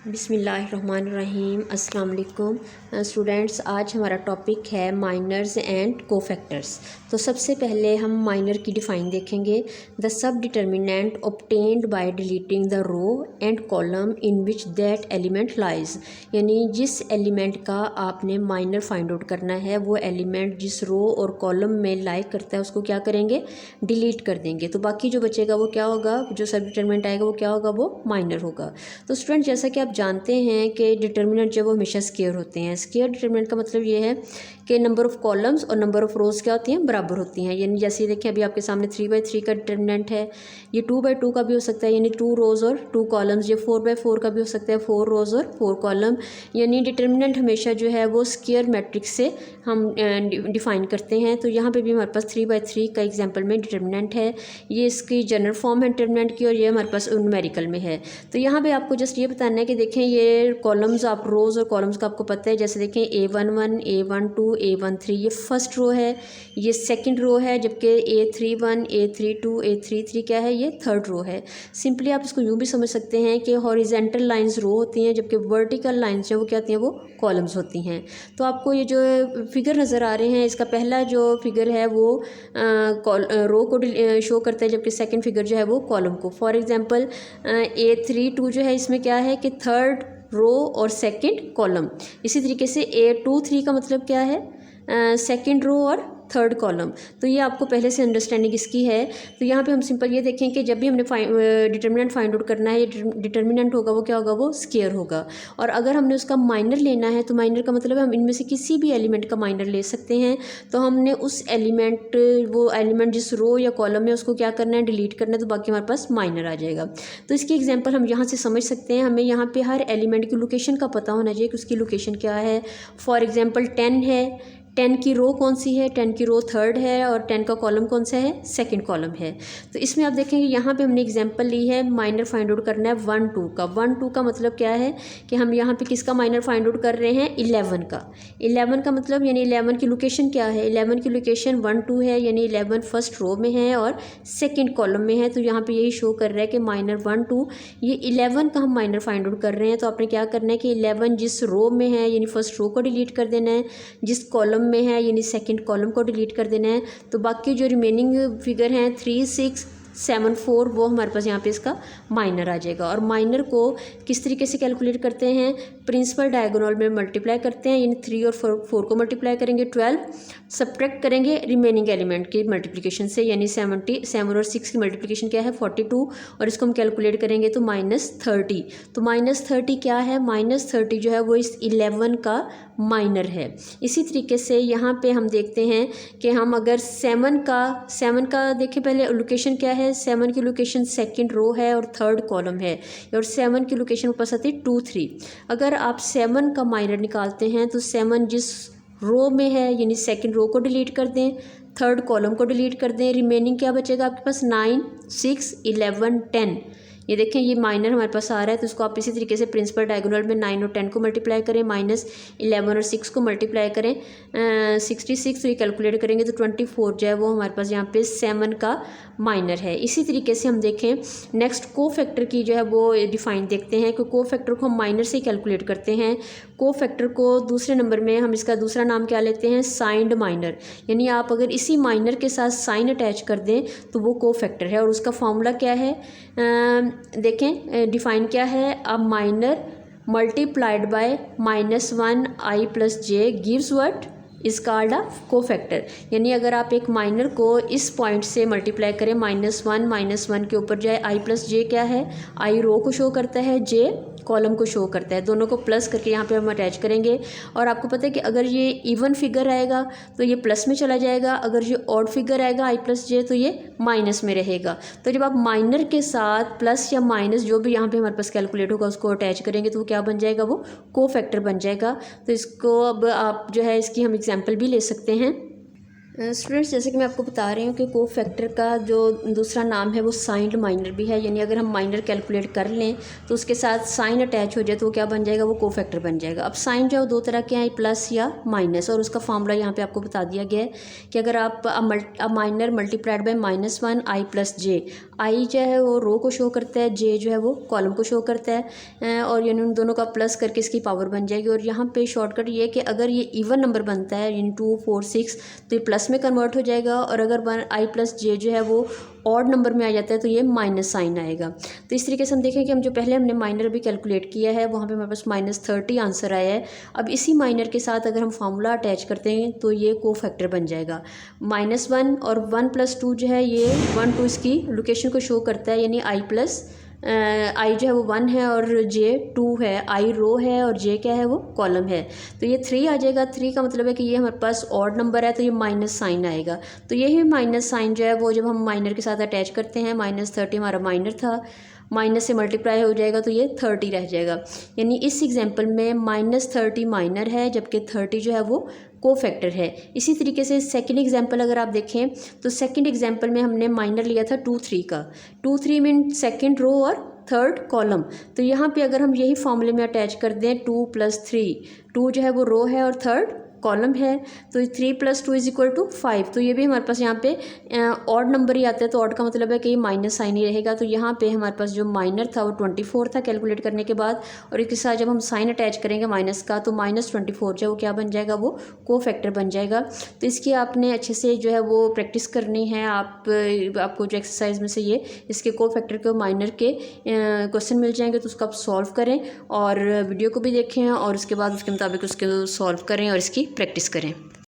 बिस्मिल्लाहिर्रहमानिर्रहीम। अस्सलाम वालेकुम स्टूडेंट्स, आज हमारा टॉपिक है माइनर्स एंड कोफैक्टर्स। तो सबसे पहले हम माइनर की डिफ़ाइन देखेंगे। The sub determinant obtained by deleting the row and column in which that element lies, यानी जिस एलिमेंट का आपने माइनर फाइंड आउट करना है वो एलिमेंट जिस रो और कॉलम में लाई करता है उसको क्या करेंगे, डिलीट कर देंगे। तो बाकी जो बचेगा वो क्या होगा, जो सब डिटर्मिनेंट आएगा वो क्या होगा, वो माइनर होगा। तो स्टूडेंट जैसा कि आप जानते हैं कि डिटर्मिनेंट जो वो हमेशा स्केयर होते हैं। स्केयर डिटर्मिनेंट का मतलब ये है कि नंबर ऑफ़ कॉलम्स और नंबर ऑफ़ रोज़ क्या होती हैं, बराबर होती हैं। यानी जैसे ये देखिए अभी आपके सामने 3/3 का डिटर्मिनेंट है, ये 2/2 का भी हो सकता है, यानी 2 रोज़ और 2 कॉलम्स। ये 4/4 का भी हो सकता है, 4 रोज़ और 4 कॉलम। यानी डिटर्मिनेंट हमेशा जो है वो स्केयर मैट्रिक्स से हम डिफ़ाइन करते हैं। तो यहाँ पे भी हमारे पास 3/3 का एग्जाम्पल में डिटर्मिनेंट है। ये इसकी जनरल फॉर्म है डिटर्मिनेंट की, और ये हमारे पास न्यूमेरिकल में है। तो यहाँ पे आपको जस्ट ये बताना है कि देखें ये कॉलम्स, आप रोज़ और कॉलम्स का आपको पता है। जैसे देखें A11, A12, A13 ये फर्स्ट रो है, ये सेकंड रो है, जबकि A31, A32, A33 क्या है, ये थर्ड रो है। सिंपली आप इसको यूँ भी समझ सकते हैं कि हॉरिजेंटल लाइंस रो होती हैं, जबकि वर्टिकल लाइंस जो वो क्या होती हैं, वो कॉलम्स होती हैं। तो आपको ये जो फिगर नज़र आ रहे हैं, इसका पहला जो फिगर है वो रो को शो करता है, जबकि सेकंड फिगर जो है वो कॉलम को। फॉर एग्जांपल A32 जो है इसमें क्या है कि थर्ड रो और सेकंड कॉलम। इसी तरीके से A23 का मतलब क्या है, सेकंड रो और थर्ड कॉलम। तो ये आपको पहले से अंडरस्टैंडिंग इसकी है। तो यहाँ पे हम सिंपल ये देखें कि जब भी हमने डिटर्मिनेंट फाइंड आउट करना है, ये डिटर्मिनेंट होगा वो क्या होगा, वो स्केयर होगा। और अगर हमने उसका माइनर लेना है तो माइनर का मतलब है हम इनमें से किसी भी एलिमेंट का माइनर ले सकते हैं। तो हमने उस एलिमेंट, वो एलिमेंट जिस रो या कॉलम में उसको क्या करना है, डिलीट करना है, तो बाकी हमारे पास माइनर आ जाएगा। तो इसकी एग्जाम्पल हम यहाँ से समझ सकते हैं। हमें यहाँ पे हर एलिमेंट की लोकेशन का पता होना चाहिए कि उसकी लोकेशन क्या है। फॉर एग्जाम्पल 10 है, 10 की रो कौन सी है, 10 की रो थर्ड है, और 10 का कॉलम कौन सा है, सेकंड कॉलम है। तो इसमें आप देखेंगे यहाँ पे हमने एग्जांपल ली है, माइनर फाइंड आउट करना है 1 2 का। 1 2 का मतलब क्या है कि हम यहाँ पे किसका माइनर फाइंड आउट कर रहे हैं, 11 का। 11 का मतलब यानी 11 की लोकेशन क्या है, 11 की लोकेशन 1 2 है, यानी 11 फर्स्ट रो में है और सेकेंड कॉलम में है। तो यहाँ पर यही शो कर रहा है कि माइनर 1 2, ये 11 का हम माइनर फाइंड आउट कर रहे हैं। तो आपने क्या करना है कि 11 जिस रो में है यानी फर्स्ट रो को डिलीट कर देना है, जिस कॉलम में है यानी सेकंड कॉलम को डिलीट कर देना है। तो बाकी जो रिमेनिंग फिगर हैं 3 6 7 4 वो हमारे पास यहाँ पे इसका माइनर आ जाएगा। और माइनर को किस तरीके से कैलकुलेट करते हैं, प्रिंसिपल डायगोनल में मल्टीप्लाई करते हैं, यानी 3 और 4 को मल्टीप्लाई करेंगे 12, सब्ट्रैक्ट करेंगे रिमेनिंग एलिमेंट की मल्टीप्लिकेशन से, यानी 7 और 6 की मल्टीप्लिकेशन क्या है, 42, और इसको हम कैलकुलेट करेंगे तो -30। तो -30 क्या है, -30 जो है वो इस 11 का माइनर है। इसी तरीके से यहाँ पे हम देखते हैं कि हम अगर 7 का देखें, पहले लोकेशन क्या है, 7 की लोकेशन सेकंड रो है और थर्ड कॉलम है, और 7 की लोकेशन पास आती है 2 3। अगर आप 7 का माइनर निकालते हैं तो 7 जिस रो में है यानी सेकंड रो को डिलीट कर दें, थर्ड कॉलम को डिलीट कर दें, रिमेनिंग क्या बचेगा आपके पास, 9 6 11 10। ये देखें ये माइनर हमारे पास आ रहा है, तो इसको आप इसी तरीके से प्रिंसिपल डायगोनल में 9 और 10 को मल्टीप्लाई करें, -11 और 6 को मल्टीप्लाई करें 66, तो ये कैलकुलेट करेंगे तो 24 जो है वो हमारे पास यहाँ पे 7 का माइनर है। इसी तरीके से हम देखें नेक्स्ट को फैक्टर की जो है वो डिफाइन देखते हैं कि को फैक्टर को हम माइनर से कैलकुलेट करते हैं। को फैक्टर को दूसरे नंबर में हम इसका दूसरा नाम क्या लेते हैं, साइंड माइनर। यानी आप अगर इसी माइनर के साथ साइन अटैच कर दें तो वो को फैक्टर है, और उसका फॉर्मूला क्या है, देखें डिफाइन क्या है, अब minor multiplied by -1 i + j gives what, is called a cofactor. यानी अगर आप एक माइनर को इस पॉइंट से मल्टीप्लाई करें, -1 के ऊपर जो है i + j क्या है, i रो को शो करता है, j कॉलम को शो करता है, दोनों को प्लस करके यहाँ पे हम अटैच करेंगे। और आपको पता है कि अगर ये इवन फिगर आएगा तो ये प्लस में चला जाएगा, अगर ये ऑड फिगर आएगा i + j तो ये माइनस में रहेगा। तो जब आप माइनर के साथ प्लस या माइनस जो भी यहाँ पे हमारे पास कैलकुलेट होगा उसको अटैच करेंगे तो वो क्या बन जाएगा, वो को फैक्टर बन जाएगा। तो इसको अब आप जो है इसकी हम एग्जाम्पल भी ले सकते हैं। स्टूडेंट्स, जैसे कि मैं आपको बता रही हूँ कि को फैक्टर का जो दूसरा नाम है वो साइंड माइनर भी है। यानी अगर हम माइनर कैलकुलेट कर लें तो उसके साथ साइन अटैच हो जाए तो वो क्या बन जाएगा, वो को फैक्टर बन जाएगा। अब साइन जो है वो दो तरह के हैं, प्लस या माइनस, और उसका फार्मूला यहाँ पे आपको बता दिया गया है कि अगर आप minor multiplied by -1 I plus J, I जो है वो रो को शो करता है, जे जो है वो कॉलम को शो करता है, और यानी उन दोनों का प्लस करके इसकी पावर बन जाएगी। और यहाँ पे शॉर्टकट ये है कि अगर ये इवन नंबर बनता है यानी 2, 4, 6 तो ये प्लस में कन्वर्ट हो जाएगा, और अगर आई प्लस जे जो है वो ऑड नंबर में आ जाता है तो ये माइनस साइन आएगा। तो इस तरीके से हम देखें कि हम जो पहले हमने माइनर भी कैलकुलेट किया है वहाँ पे हमारे पास -30 आंसर आया है। अब इसी माइनर के साथ अगर हम फार्मूला अटैच करते हैं तो ये को फैक्टर बन जाएगा। -1 और 1 + 2 जो है ये 1, 2 इसकी लोकेशन को शो करता है, यानी आई प्लस आई जो है वो 1 है और जे 2 है, आई रो है और जे क्या है वो कॉलम है। तो ये 3 आ जाएगा। 3 का मतलब है कि ये हमारे पास ऑड नंबर है तो ये माइनस साइन आएगा। तो यही माइनस साइन जो है वो जब हम माइनर के साथ अटैच करते हैं, -30 हमारा माइनर था, माइनस से मल्टीप्लाई हो जाएगा तो ये 30 रह जाएगा। यानी इस एग्जाम्पल में -30 माइनर है जबकि 30 जो है वो को फैक्टर है। इसी तरीके से सेकंड एग्जाम्पल अगर आप देखें तो सेकंड एग्जाम्पल में हमने माइनर लिया था 2, 3 का। 2, 3 मीन सेकंड रो और थर्ड कॉलम। तो यहाँ पे अगर हम यही फॉर्मूले में अटैच कर दें 2 + 3, 2 जो है वो रो है और थर्ड कॉलम है, तो 3 + 2 = 5। तो ये भी हमारे पास यहाँ पे ऑड नंबर ही आता है, तो ऑड का मतलब है कि ये माइनस साइन ही रहेगा। तो यहाँ पे हमारे पास जो माइनर था वो 24 था कैलकुलेट करने के बाद, और इसके साथ जब हम साइन अटैच करेंगे माइनस का तो -24 जो है वो क्या बन जाएगा, वो को फैक्टर बन जाएगा। तो इसकी आपने अच्छे से जो है वो प्रैक्टिस करनी है। आपको जो एक्सरसाइज में से ये इसके को फैक्टर के माइनर के क्वेश्चन मिल जाएंगे तो उसको आप सॉल्व करें, और वीडियो को भी देखें और उसके बाद उसके मुताबिक उसको सॉल्व करें और इसकी प्रैक्टिस करें।